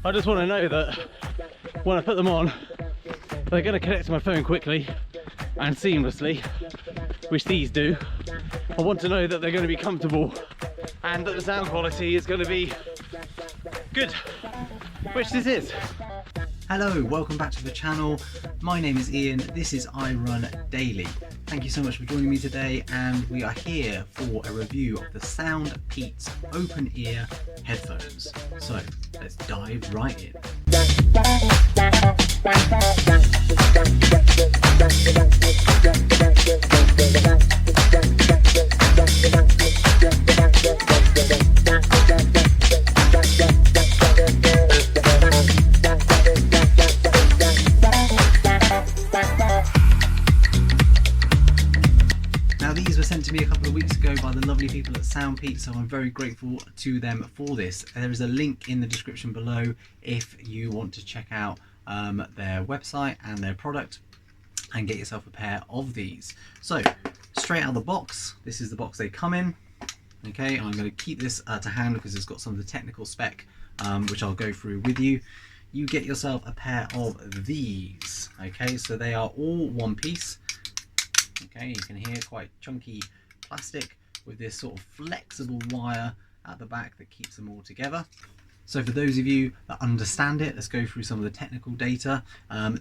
I just want to know that when I put them on, they're going to connect to my phone quickly and seamlessly, which these do. I want to know that they're going to be comfortable and that the sound quality is going to be good, which this is. Hello, welcome back to the channel. My name is Ian, this is I Run Daily. Thank you so much for joining me today, and we are here for a review of the SoundPEATs open ear headphones. So let's dive right in. Now these were sent to me a couple of weeks ago by the lovely people at SoundPEATs, so I'm very grateful to them for this. There is a link in the description below if you want to check out their website and their product and get yourself a pair of these. So straight out of the box, this is the box they come in. Okay, I'm going to keep this to hand because it's got some of the technical spec which I'll go through with you. You get yourself a pair of these. Okay, so they are all one piece. Okay, you can hear quite chunky plastic with this sort of flexible wire at the back that keeps them all together. So for those of you that understand it, let's go through some of the technical data.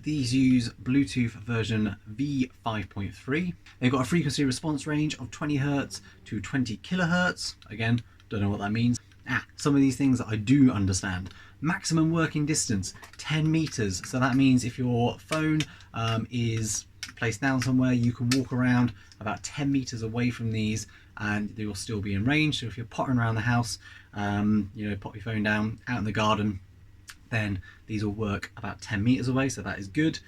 These use Bluetooth version V5.3. They've got a frequency response range of 20 Hz to 20 kHz. Again, don't know what that means. Some of these things that I do understand. Maximum working distance, 10 meters. So that means if your phone is placed down somewhere, you can walk around about 10 meters away from these and they will still be in range. So if you're pottering around the house, you know, pop your phone down out in the garden, then these will work about 10 meters away, so that is good.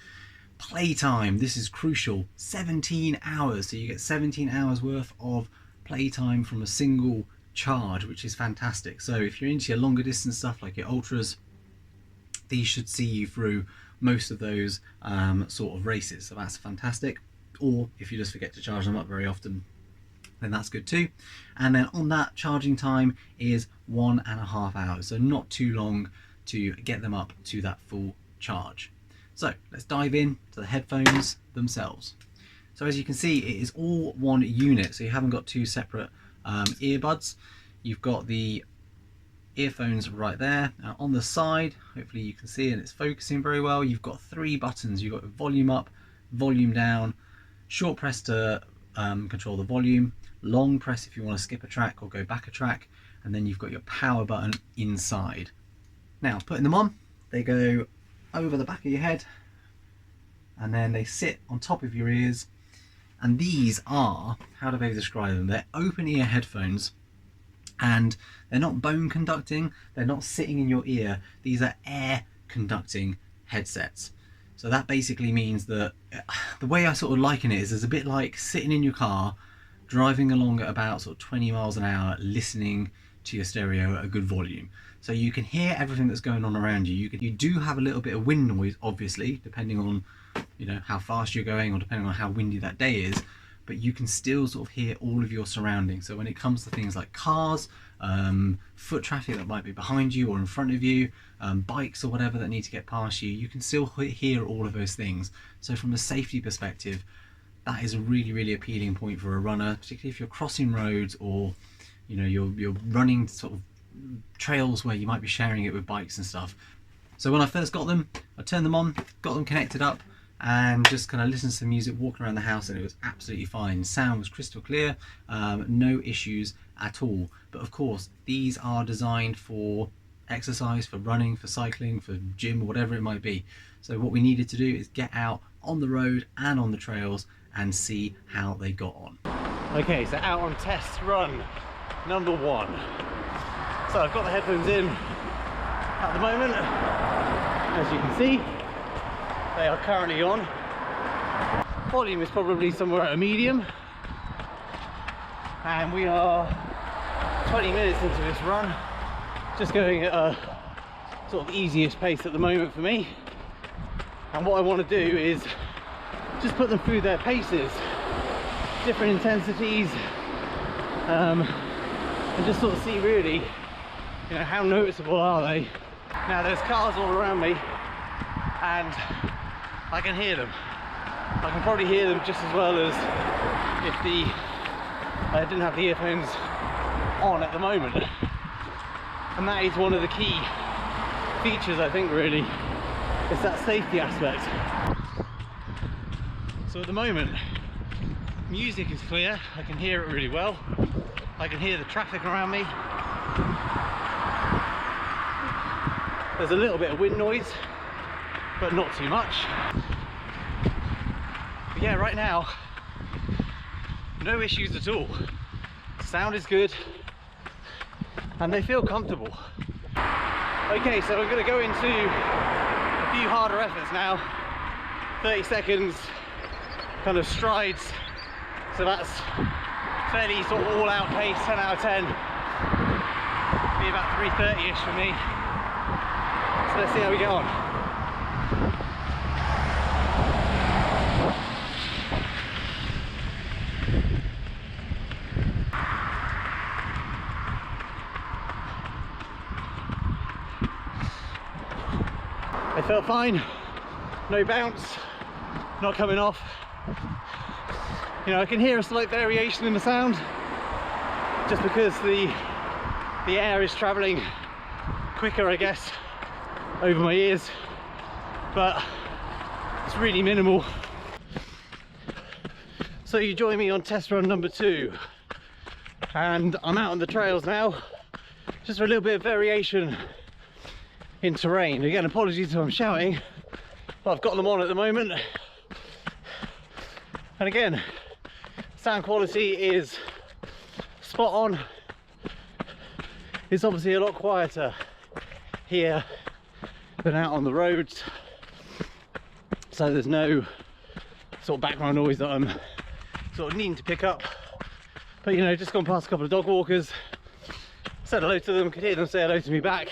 Playtime, this is crucial, 17 hours. So you get 17 hours worth of playtime from a single charge, which is fantastic. So if you're into your longer distance stuff like your ultras, these should see you through most of those sort of races, so that's fantastic. Or if you just forget to charge them up very often, then that's good too. And then on that, charging time is 1.5 hours, so not too long to get them up to that full charge. So let's dive in to the headphones themselves. So as you can see, it is all one unit, so you haven't got two separate earbuds. You've got the earphones right there. Now on the side, hopefully you can see and it's focusing very well, you've got three buttons. You've got volume up, volume down, short press to control the volume, long press if you want to skip a track or go back a track, and then you've got your power button inside. Now putting them on, they go over the back of your head and then they sit on top of your ears. And these are, how do they describe them? They're open ear headphones, and they're not bone conducting, they're not sitting in your ear, these are air conducting headsets. So that basically means that the way I sort of liken it is it's a bit like sitting in your car, driving along at about sort of 20 miles an hour, listening to your stereo at a good volume. So you can hear everything that's going on around you. You do have a little bit of wind noise, obviously, depending on, you know, how fast you're going or depending on how windy that day is, but you can still sort of hear all of your surroundings. So when it comes to things like cars, foot traffic that might be behind you or in front of you, bikes or whatever that need to get past you, you can still hear all of those things. So from a safety perspective, that is a really, really appealing point for a runner, particularly if you're crossing roads or, you know, you're running sort of trails where you might be sharing it with bikes and stuff. So when I first got them, I turned them on, got them connected up, and just kind of listened to some music walking around the house, and it was absolutely fine. Sound was crystal clear, no issues at all. But of course, these are designed for exercise, for running, for cycling, for gym, or whatever it might be. So what we needed to do is get out on the road and on the trails and see how they got on. Okay, so out on test run number 1. So I've got the headphones in at the moment. As you can see, they are currently on. Volume is probably somewhere at a medium. And we are 20 minutes into this run. Just going at a sort of easiest pace at the moment for me. And what I want to do is just put them through their paces, different intensities, and just sort of see really, you know, how noticeable are they Now there's cars all around me and I can hear them. I can probably hear them just as well as if I didn't have the earphones on at the moment. And that is one of the key features, I think, really. It's that safety aspect. So at the moment, music is clear. I can hear it really well. I can hear the traffic around me. There's a little bit of wind noise, but not too much. But yeah, right now, no issues at all. Sound is good, and they feel comfortable. Okay, so I'm going to go into a few harder efforts now. 30 seconds, kind of strides. So that's fairly sort of all-out pace, 10 out of 10. Be about 3:30-ish for me. So let's see how we get on. They felt fine, no bounce, not coming off. You know, I can hear a slight variation in the sound just because the air is travelling quicker, I guess, over my ears, but it's really minimal. So you join me on test run number 2, and I'm out on the trails now, just for a little bit of variation in terrain. Again, apologies if I'm shouting, but I've got them on at the moment. And again, sound quality is spot on. It's obviously a lot quieter here than out on the roads, so there's no sort of background noise that I'm sort of needing to pick up. But you know, just gone past a couple of dog walkers, said hello to them, could hear them say hello to me back.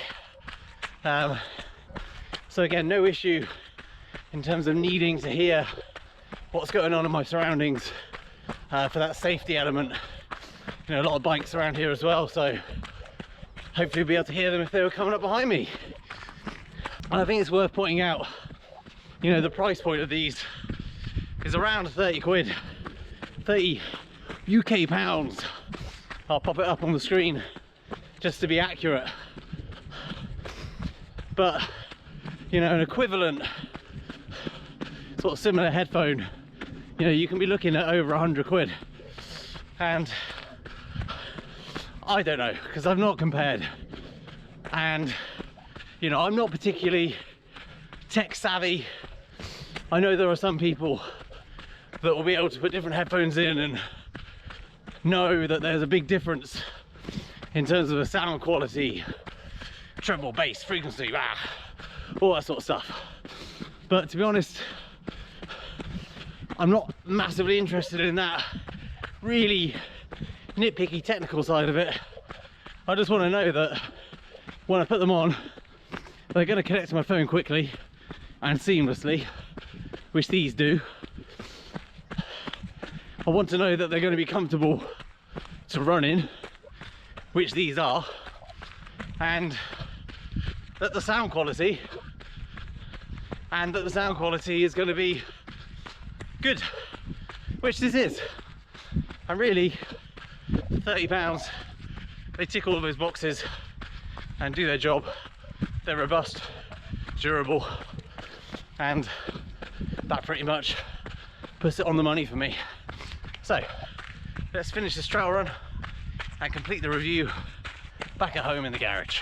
So again, no issue in terms of needing to hear what's going on in my surroundings for that safety element. You know, a lot of bikes around here as well, so hopefully we'll be able to hear them if they were coming up behind me. And I think it's worth pointing out, you know, the price point of these is around 30 quid, 30 UK pounds. I'll pop it up on the screen just to be accurate. But you know, an equivalent sort of similar headphone, you know, you can be looking at over 100 quid. And I don't know, because I've not compared, and you know, I'm not particularly tech savvy. I know there are some people that will be able to put different headphones in and know that there's a big difference in terms of the sound quality, treble, bass, frequency, all that sort of stuff. But to be honest, I'm not massively interested in that really nitpicky technical side of it. I just want to know that when I put them on, they're going to connect to my phone quickly and seamlessly, which these do. I want to know that they're going to be comfortable to run in, which these are, and that the sound quality is going to be good, which this is. And really, £30, they tick all of those boxes and do their job. They're robust, durable, and that pretty much puts it on the money for me. So let's finish this trail run and complete the review back at home in the garage.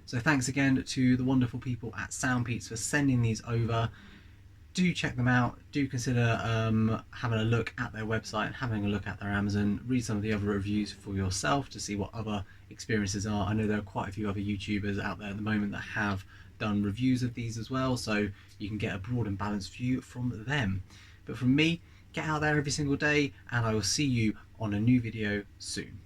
So thanks again to the wonderful people at SoundPEATs for sending these over. Do check them out. Do consider having a look at their website and having a look at their Amazon. Read some of the other reviews for yourself to see what other experiences are. I know there are quite a few other YouTubers out there at the moment that have done reviews of these as well, so you can get a broad and balanced view from them. But from me, get out there every single day, and I will see you on a new video soon.